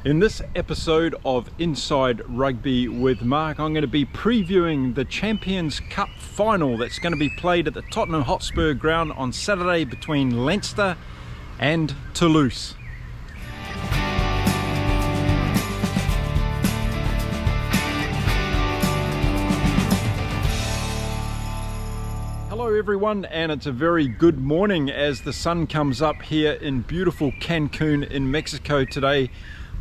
In this episode of Inside Rugby with Mark, I'm going to be previewing the Champions Cup final that's going to be played at the Tottenham Hotspur ground on Saturday between Leinster and Toulouse. Hello everyone, and it's a very good morning as the sun comes up here in beautiful Cancun in Mexico today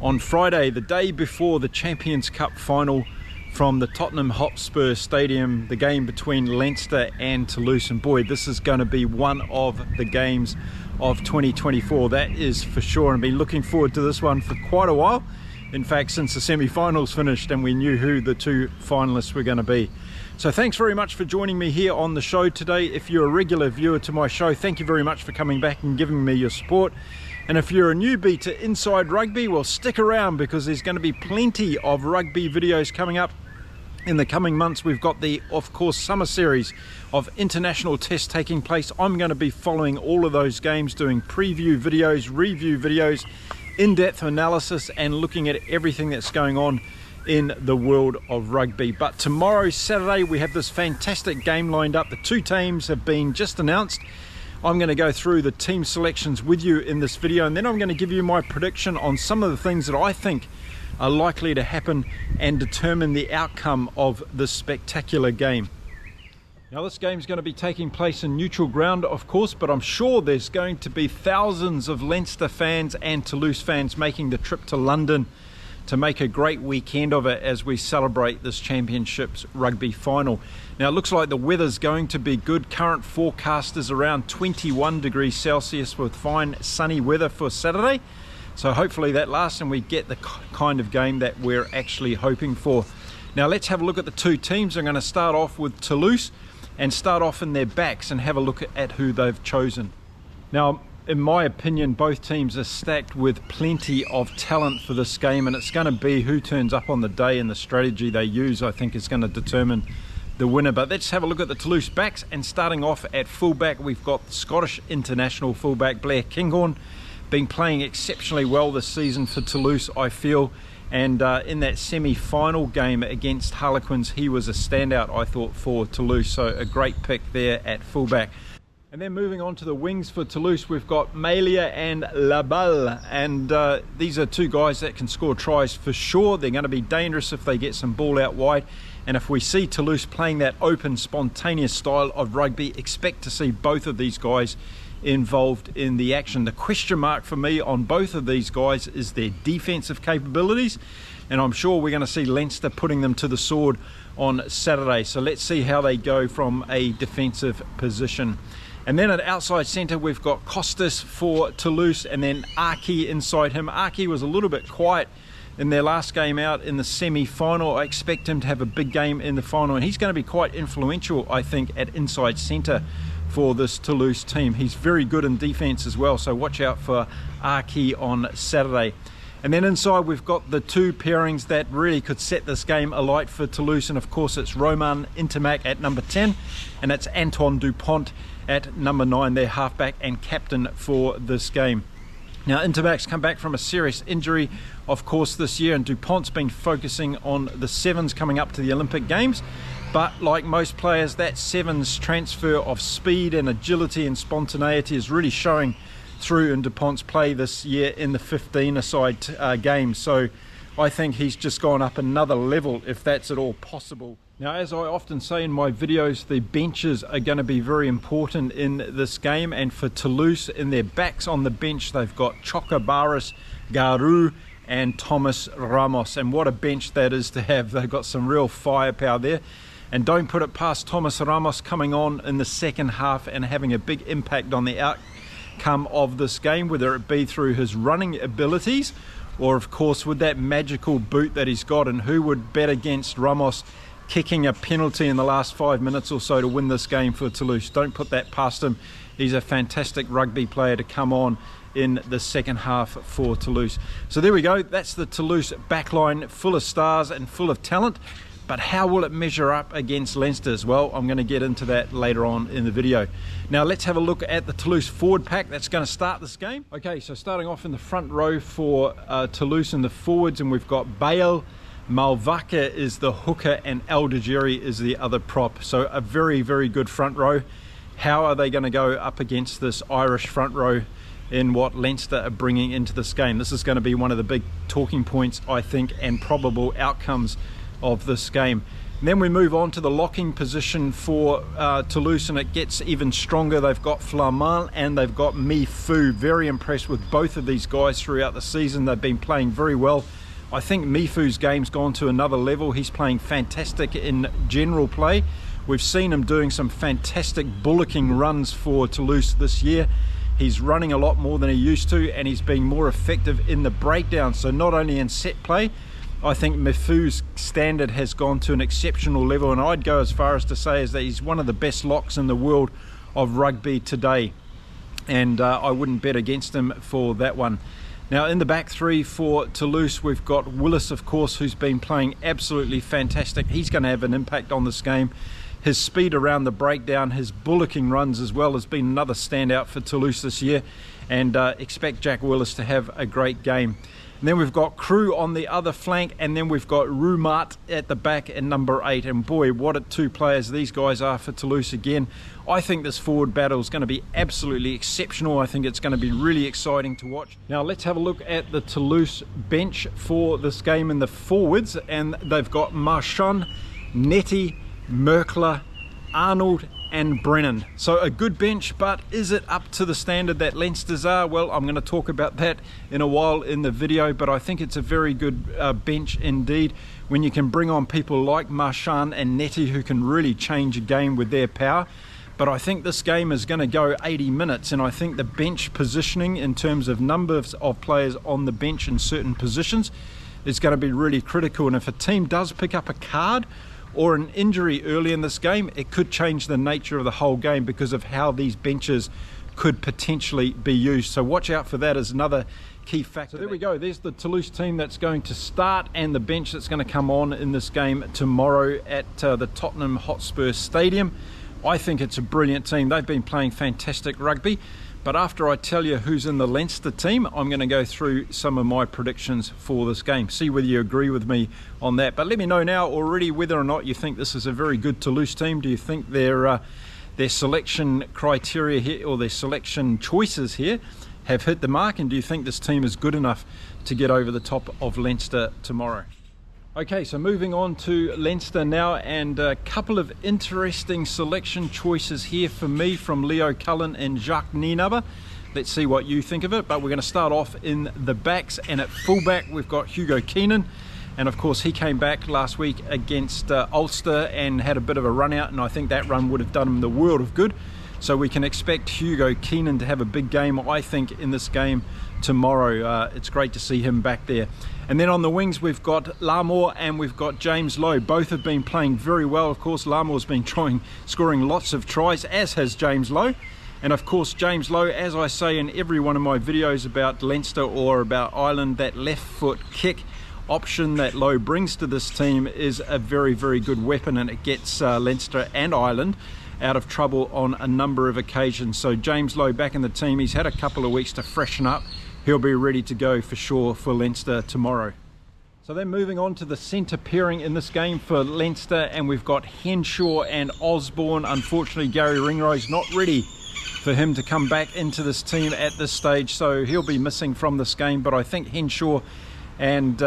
on Friday, the day before the Champions Cup final from the Tottenham Hotspur Stadium, the game between Leinster and Toulouse. And boy, this is going to be one of the games of 2024, that is for sure. I've been looking forward to this one for quite a while. In fact, since the semi-finals finished and we knew who the two finalists were going to be. So thanks very much for joining me here on the show today. If you're a regular viewer to my show, thank you very much for coming back and giving me your support. And if you're a newbie to Inside Rugby, well, stick around because there's going to be plenty of rugby videos coming up in the coming months. We've got the, of course, summer series of international tests taking place. I'm going to be following all of those games, doing preview videos, review videos, in-depth analysis, and looking at everything that's going on in the world of rugby. But tomorrow, Saturday, we have this fantastic game lined up. The two teams have been just announced. I'm going to go through the team selections with you in this video, and then I'm going to give you my prediction on some of the things that I think are likely to happen and determine the outcome of this spectacular game. Now, this game is going to be taking place in neutral ground, of course, but I'm sure there's going to be thousands of Leinster fans and Toulouse fans making the trip to London to make a great weekend of it as we celebrate this Championships rugby final. Now, it looks like the weather's going to be good. Current forecast is around 21 degrees Celsius with fine sunny weather for Saturday. So hopefully that lasts and we get the kind of game that we're actually hoping for. Now, let's have a look at the two teams. I'm going to start off with Toulouse and start off in their backs and have a look at who they've chosen. Now, in my opinion, both teams are stacked with plenty of talent for this game, and it's going to be who turns up on the day and the strategy they use, I think, is going to determine the winner. But let's have a look at the Toulouse backs, and starting off at fullback, we've got Scottish international fullback Blair Kinghorn, been playing exceptionally well this season for Toulouse, I feel, and in that semi-final game against Harlequins, he was a standout, I thought, for Toulouse, so a great pick there at fullback. And then moving on to the wings for Toulouse, we've got Melia and Laballe, and these are two guys that can score tries for sure. They're going to be dangerous if they get some ball out wide, and if we see Toulouse playing that open, spontaneous style of rugby, expect to see both of these guys involved in the action. The question mark for me on both of these guys is their defensive capabilities, and I'm sure we're going to see Leinster putting them to the sword on Saturday. So let's see how they go from a defensive position. And then at outside centre, we've got Costas for Toulouse, and then Aki inside him. Aki was a little bit quiet in their last game out in the semi-final. I expect him to have a big game in the final, and he's going to be quite influential, I think, at inside centre for this Toulouse team. He's very good in defence as well, so watch out for Aki on Saturday. And then inside, we've got the two pairings that really could set this game alight for Toulouse, and of course it's Romain Ntamack at number 10, and it's Antoine Dupont at number 9, their halfback and captain for this game. Now, Ntamack's come back from a serious injury, of course, this year, and Dupont's been focusing on the sevens coming up to the Olympic Games. But like most players, that sevens transfer of speed and agility and spontaneity is really showing through in Dupont's play this year in the 15-a-side games. So I think he's just gone up another level, if that's at all possible. Now, as I often say in my videos, the benches are going to be very important in this game, and for Toulouse, in their backs on the bench, they've got Chocobaris, Garou and Thomas Ramos, and what a bench that is to have. They've got some real firepower there, and don't put it past Thomas Ramos coming on in the second half and having a big impact on the outcome of this game, whether it be through his running abilities or, of course, with that magical boot that he's got. And who would bet against Ramos kicking a penalty in the last 5 minutes or so to win this game for Toulouse? Don't put that past him. He's a fantastic rugby player to come on in the second half for Toulouse. So there we go. That's the Toulouse backline, full of stars and full of talent. but how will it measure up against Leinster's? Well, I'm going to get into that later on in the video. Now let's have a look at the Toulouse forward pack that's going to start this game. Okay, so starting off in the front row for Toulouse in the forwards, and we've got Bale, Malvaka is the hooker, and Aldegeri is the other prop. So a very, very good front row. How are they going to go up against this Irish front row in what Leinster are bringing into this game? This is going to be one of the big talking points, I think, and probable outcomes of this game. And then we move on to the locking position for Toulouse, and it gets even stronger. They've got Flamand and they've got Mifu. Very impressed with both of these guys throughout the season. They've been playing very well. I think Mifu's game's gone to another level. He's playing fantastic in general play. We've seen him doing some fantastic bullocking runs for Toulouse this year. He's running a lot more than he used to, and he's being more effective in the breakdown. So not only in set play, I think Mifu's standard has gone to an exceptional level, and I'd go as far as to say is that he's one of the best locks in the world of rugby today, and I wouldn't bet against him for that one. Now in the back three for Toulouse, we've got Willis, of course, who's been playing absolutely fantastic. He's going to have an impact on this game. His speed around the breakdown, his bullocking runs as well, has been another standout for Toulouse this year, and expect Jack Willis to have a great game. And then we've got Crew on the other flank, and then we've got Roumat at the back at number 8. And boy, what two players these guys are for Toulouse again. I think this forward battle is going to be absolutely exceptional. I think it's going to be really exciting to watch. Now let's have a look at the Toulouse bench for this game in the forwards, and they've got Marchand, Netty, Merkler, Arnold and Brennan. So a good bench, but is it up to the standard that Leinster's are? Well, I'm going to talk about that in a while in the video, but I think it's a very good bench indeed when you can bring on people like Marchand and Netty who can really change a game with their power. But I think this game is going to go 80 minutes, and I think the bench positioning in terms of numbers of players on the bench in certain positions is going to be really critical. And if a team does pick up a card or an injury early in this game, it could change the nature of the whole game because of how these benches could potentially be used. So watch out for that as another key factor. So there we go, there's the Toulouse team that's going to start, and the bench that's going to come on in this game tomorrow at the Tottenham Hotspur Stadium. I think it's a brilliant team. They've been playing fantastic rugby. But after I tell you who's in the Leinster team, I'm going to go through some of my predictions for this game. See whether you agree with me on that. But let me know now already whether or not you think this is a very good Toulouse team. Do you think their selection criteria here, or their selection choices here, have hit the mark? And do you think this team is good enough to get over the top of Leinster tomorrow? Okay, so moving on to Leinster now, and a couple of interesting selection choices here for me from Leo Cullen and Jacques Nienaber. Let's see what you think of it, but we're going to start off in the backs, and at fullback we've got Hugo Keenan, and of course he came back last week against Ulster and had a bit of a run out, and I think that run would have done him the world of good. So we can expect Hugo Keenan to have a big game, I think, in this game tomorrow. It's great to see him back there. And then on the wings we've got Larmour and we've got James Lowe. Both have been playing very well. Of course, Larmour's been scoring lots of tries, as has James Lowe. And of course, James Lowe, as I say in every one of my videos about Leinster or about Ireland, that left foot kick option that Lowe brings to this team is a very, very good weapon, and it gets Leinster and Ireland out of trouble on a number of occasions. So James Lowe back in the team. He's had a couple of weeks to freshen up. He'll be ready to go for sure for Leinster tomorrow. So then moving on to the centre pairing in this game for Leinster, and we've got Henshaw and Osborne. Unfortunately, Gary Ringrose not ready for him to come back into this team at this stage, so he'll be missing from this game. But I think Henshaw and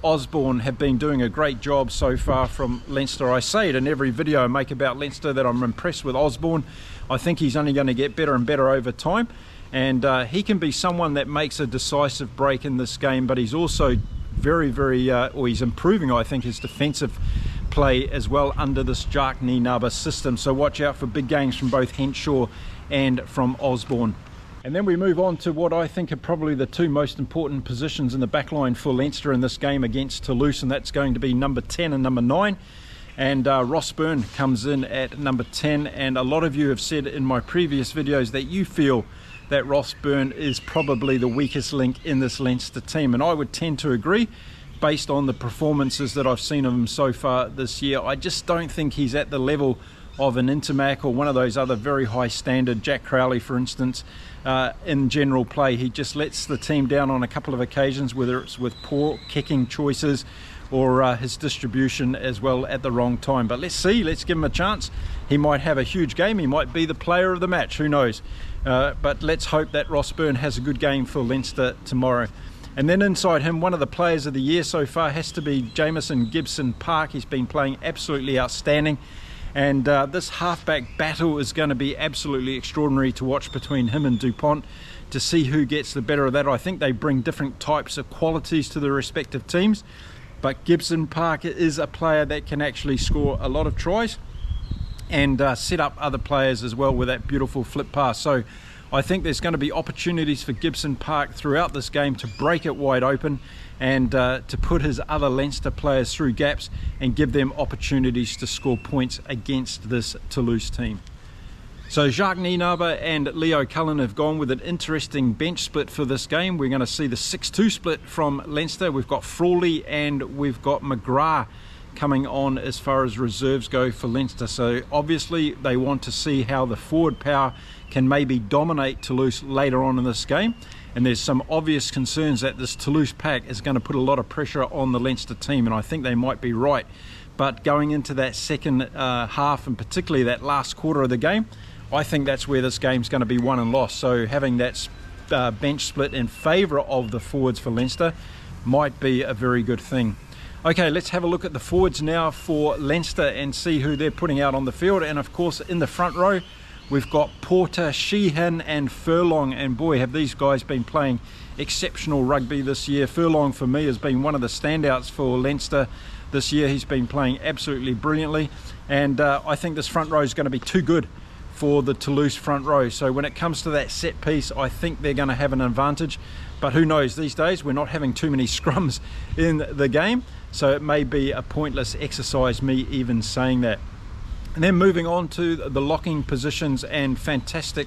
Osborne have been doing a great job so far from Leinster. I say it in every video I make about Leinster that I'm impressed with Osborne. I think he's only going to get better and better over time, and he can be someone that makes a decisive break in this game, but he's also very, or he's improving, I think, his defensive play as well under this Jacques Nienaber system. So watch out for big games from both Henshaw and from Osborne. And then we move on to what I think are probably the two most important positions in the backline for Leinster in this game against Toulouse, and that's going to be number 10 and number 9. And Ross Byrne comes in at number 10, and a lot of you have said in my previous videos that you feel that Ross Byrne is probably the weakest link in this Leinster team, and I would tend to agree. based on the performances that I've seen of him so far this year. I just don't think he's at the level of an Intermac or one of those other very high standard, Jack Crowley for instance, in general play. He just lets the team down on a couple of occasions, whether it's with poor kicking choices or his distribution as well at the wrong time. But let's see, let's give him a chance. He might have a huge game, he might be the player of the match, who knows. But let's hope that Ross Byrne has a good game for Leinster tomorrow. And then inside him, one of the players of the year so far has to be Jamison Gibson-Park. He's been playing absolutely outstanding. And this halfback battle is going to be absolutely extraordinary to watch between him and Dupont to see who gets the better of that. I think they bring different types of qualities to the respective teams, but Gibson-Park is a player that can actually score a lot of tries and set up other players as well with that beautiful flip pass. So I think there's going to be opportunities for Gibson-Park throughout this game to break it wide open and to put his other Leinster players through gaps and give them opportunities to score points against this Toulouse team. So Jacques Nienaber and Leo Cullen have gone with an interesting bench split for this game. We're going to see the 6-2 split from Leinster. We've got Frawley and we've got McGrath coming on as far as reserves go for Leinster. So obviously they want to see how the forward power can maybe dominate Toulouse later on in this game. And there's some obvious concerns that this Toulouse pack is going to put a lot of pressure on the Leinster team, and I think they might be right. But going into that second half, and particularly that last quarter of the game, I think that's where this game's going to be won and lost. So having that bench split in favour of the forwards for Leinster might be a very good thing. Okay, let's have a look at the forwards now for Leinster and see who they're putting out on the field. And of course, in the front row, we've got Porter, Sheehan and Furlong, and boy have these guys been playing exceptional rugby this year. Furlong for me has been one of the standouts for Leinster this year. He's been playing absolutely brilliantly, and I think this front row is going to be too good for the Toulouse front row. So when it comes to that set piece, I think they're going to have an advantage, but who knows, these days we're not having too many scrums in the game, so it may be a pointless exercise me even saying that. And then moving on to the locking positions, and fantastic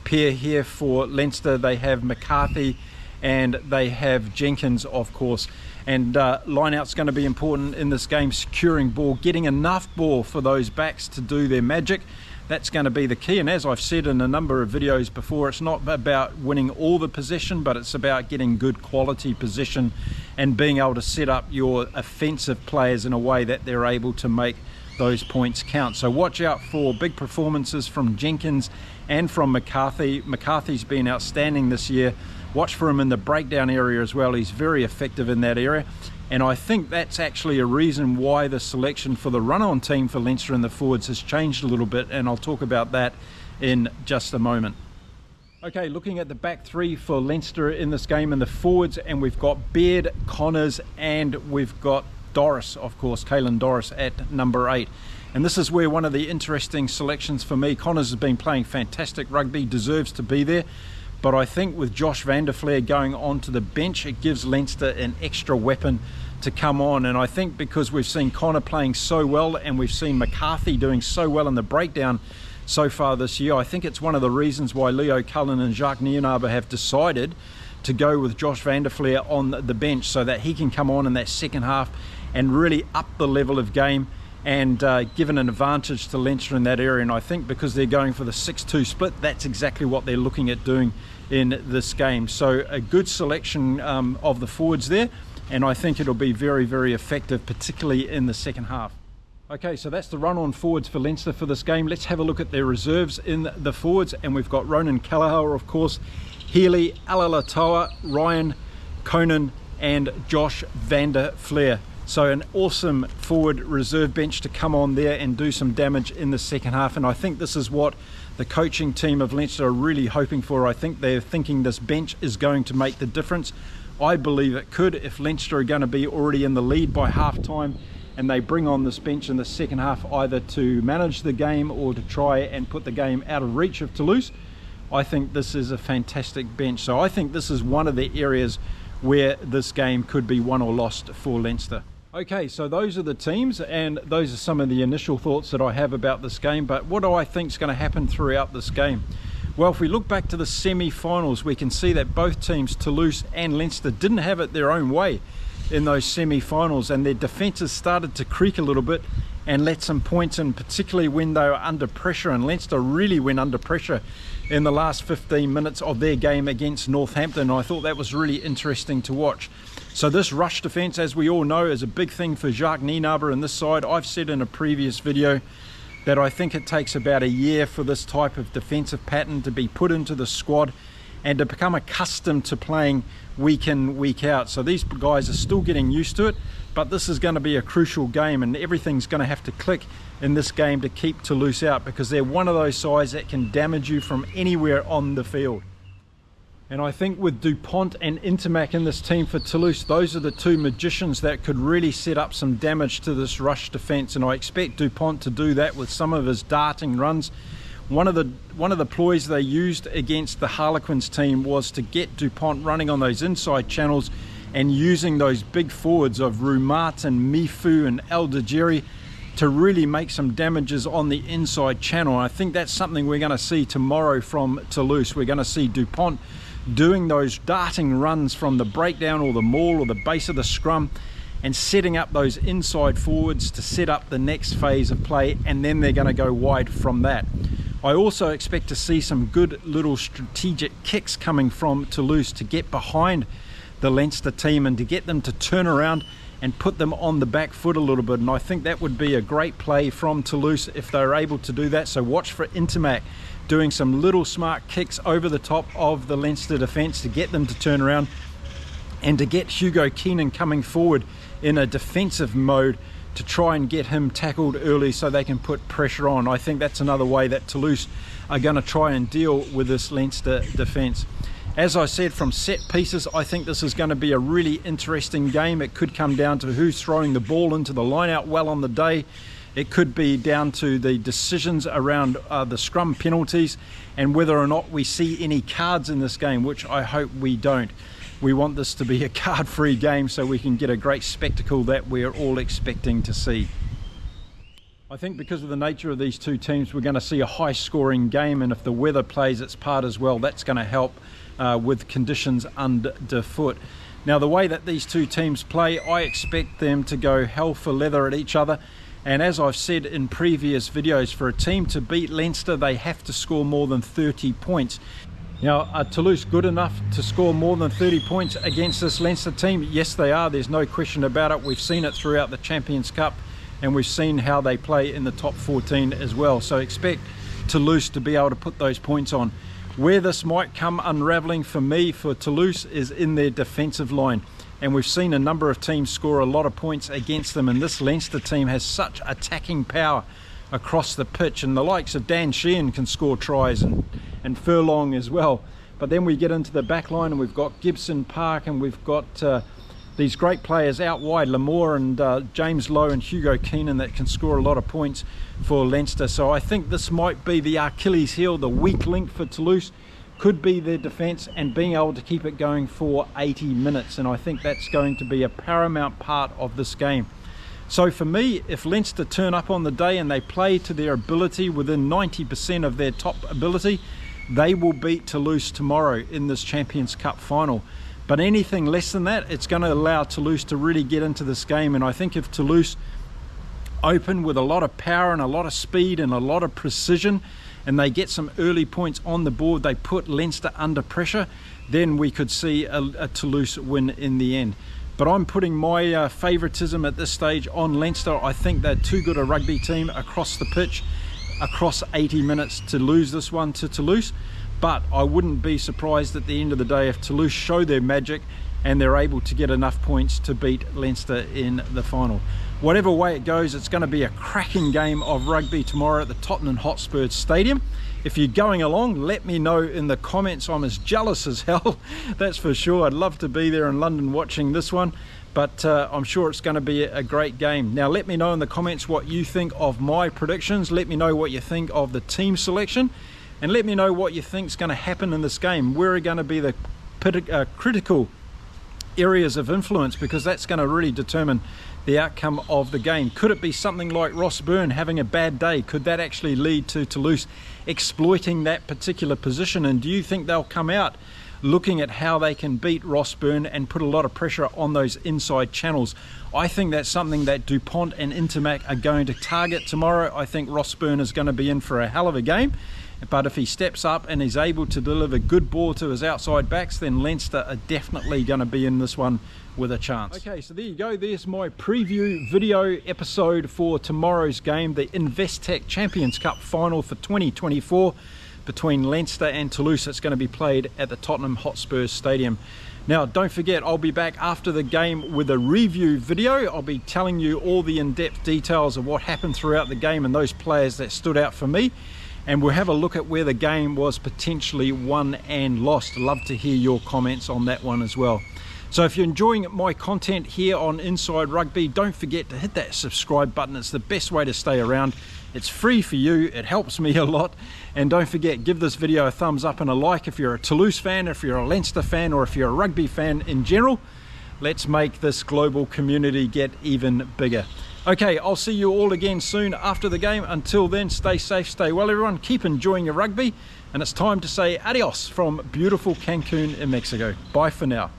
pair here for Leinster. They have McCarthy and they have Jenkins, of course. And line-out's going to be important in this game, securing ball, getting enough ball for those backs to do their magic. That's going to be the key. And as I've said in a number of videos before, it's not about winning all the possession, but it's about getting good quality possession and being able to set up your offensive players in a way that they're able to make those points count. So watch out for big performances from Jenkins and from McCarthy. McCarthy's been outstanding this year. Watch for him in the breakdown area as well. He's very effective in that area, and I think that's actually a reason why the selection for the run-on team for Leinster in the forwards has changed a little bit, and I'll talk about that in just a moment. Okay, looking at the back three for Leinster in this game in the forwards, and we've got Baird, Connors, and we've got Doris, of course, Caelan Doris at number 8. And this is where one of the interesting selections for me. Connors has been playing fantastic rugby, deserves to be there. But I think with Josh van der Flier going onto the bench, it gives Leinster an extra weapon to come on. And I think because we've seen Connor playing so well and we've seen McCarthy doing so well in the breakdown so far this year, I think it's one of the reasons why Leo Cullen and Jacques Nienaber have decided to go with Josh van der Flier on the bench so that he can come on in that second half and really up the level of game and give an advantage to Leinster in that area. And I think because they're going for the 6-2 split, that's exactly what they're looking at doing in this game. So a good selection of the forwards there, and I think it'll be very, very effective, particularly in the second half. Okay, so that's the run-on forwards for Leinster for this game. Let's have a look at their reserves in the forwards, and we've got Ronan Callagher, of course, Healy, Alalatoa, Ryan, Conan, and Josh van der Flier. So an awesome forward reserve bench to come on there and do some damage in the second half. And I think this is what the coaching team of Leinster are really hoping for. I think they're thinking this bench is going to make the difference. I believe it could. If Leinster are going to be already in the lead by half time and they bring on this bench in the second half either to manage the game or to try and put the game out of reach of Toulouse, I think this is a fantastic bench. So I think this is one of the areas where this game could be won or lost for Leinster. Okay, so those are the teams, and those are some of the initial thoughts that I have about this game. But what do I think is going to happen throughout this game? Well, if we look back to the semi-finals, we can see that both teams, Toulouse and Leinster, didn't have it their own way in those semi-finals, and their defences started to creak a little bit and let some points in, particularly when they were under pressure, and Leinster really went under pressure in the last 15 minutes of their game against Northampton. I thought that was really interesting to watch. So this rush defence, as we all know, is a big thing for Jacques Nienaber in this side. I've said in a previous video that I think it takes about a year for this type of defensive pattern to be put into the squad and to become accustomed to playing week in, week out. So these guys are still getting used to it, but this is going to be a crucial game, and everything's going to have to click in this game to keep Toulouse out, because they're one of those sides that can damage you from anywhere on the field. And I think with Dupont and Intermac in this team for Toulouse, those are the two magicians that could really set up some damage to this rush defence, and I expect Dupont to do that with some of his darting runs. One of the ploys they used against the Harlequins team was to get Dupont running on those inside channels and using those big forwards of Roumat and Mifu and Eldegeri to really make some damages on the inside channel. And I think that's something we're going to see tomorrow from Toulouse. We're going to see Dupont doing those darting runs from the breakdown or the maul or the base of the scrum and setting up those inside forwards to set up the next phase of play, and then they're going to go wide from that. I also expect to see some good little strategic kicks coming from Toulouse to get behind the Leinster team and to get them to turn around and put them on the back foot a little bit, and I think that would be a great play from Toulouse if they're able to do that. So watch for Intermac doing some little smart kicks over the top of the Leinster defence to get them to turn around, and to get Hugo Keenan coming forward in a defensive mode to try and get him tackled early so they can put pressure on. I think that's another way that Toulouse are going to try and deal with this Leinster defence. As I said, from set pieces, I think this is going to be a really interesting game. It could come down to who's throwing the ball into the line out well on the day. It could be down to the decisions around the scrum penalties and whether or not we see any cards in this game, which I hope we don't. We want this to be a card-free game so we can get a great spectacle that we're all expecting to see. I think because of the nature of these two teams, we're going to see a high-scoring game, and if the weather plays its part as well, that's going to help with conditions underfoot. Now, the way that these two teams play, I expect them to go hell for leather at each other. And as I've said in previous videos, for a team to beat Leinster, they have to score more than 30 points. Now, are Toulouse good enough to score more than 30 points against this Leinster team? Yes, they are. There's no question about it. We've seen it throughout the Champions Cup, and we've seen how they play in the top 14 as well. So expect Toulouse to be able to put those points on. Where this might come unravelling for me, for Toulouse, is in their defensive line. And we've seen a number of teams score a lot of points against them, and this Leinster team has such attacking power across the pitch, and the likes of Dan Sheehan can score tries, and Furlong as well. But then we get into the back line, and we've got Gibson Park, and we've got these great players out wide, Lamore and James Lowe and Hugo Keenan, that can score a lot of points for Leinster. So I think this might be the Achilles heel, the weak link for Toulouse, could be their defence and being able to keep it going for 80 minutes. And I think that's going to be a paramount part of this game. So for me, if Leinster turn up on the day and they play to their ability within 90% of their top ability, they will beat Toulouse tomorrow in this Champions Cup final. But anything less than that, it's going to allow Toulouse to really get into this game. And I think if Toulouse open with a lot of power and a lot of speed and a lot of precision, and they get some early points on the board, they put Leinster under pressure, then we could see a Toulouse win in the end. But I'm putting my favouritism at this stage on Leinster. I think they're too good a rugby team across the pitch, across 80 minutes, to lose this one to Toulouse. But I wouldn't be surprised at the end of the day if Toulouse show their magic and they're able to get enough points to beat Leinster in the final. Whatever way it goes, it's going to be a cracking game of rugby tomorrow at the Tottenham Hotspur Stadium. If you're going along, let me know in the comments. I'm as jealous as hell, that's for sure. I'd love to be there in London watching this one, but I'm sure it's going to be a great game. Now, let me know in the comments what you think of my predictions. Let me know what you think of the team selection, and let me know what you think is going to happen in this game. Where are going to be the critical areas of influence, because that's going to really determine the outcome of the game. Could it be something like Ross Byrne having a bad day? Could that actually lead to Toulouse exploiting that particular position? And do you think they'll come out looking at how they can beat Rossburn and put a lot of pressure on those inside channels. I think that's something that DuPont and Intermac are going to target tomorrow. I think Rossburn is going to be in for a hell of a game, but if he steps up and is able to deliver good ball to his outside backs, then Leinster are definitely going to be in this one with a chance. Okay, so there you go. There's my preview video episode for tomorrow's game, the Investec Champions Cup final for 2024 between Leinster and Toulouse. It's going to be played at the Tottenham Hotspur Stadium. Now, don't forget, I'll be back after the game with a review video. I'll be telling you all the in-depth details of what happened throughout the game and those players that stood out for me. And we'll have a look at where the game was potentially won and lost. Love to hear your comments on that one as well. So if you're enjoying my content here on Inside Rugby, don't forget to hit that subscribe button. It's the best way to stay around. It's free for you, it helps me a lot. And don't forget, give this video a thumbs up and a like if you're a Toulouse fan, if you're a Leinster fan, or if you're a rugby fan in general. Let's make this global community get even bigger. Okay, I'll see you all again soon after the game. Until then, stay safe, stay well everyone, keep enjoying your rugby, and it's time to say adios from beautiful Cancun in Mexico. Bye for now.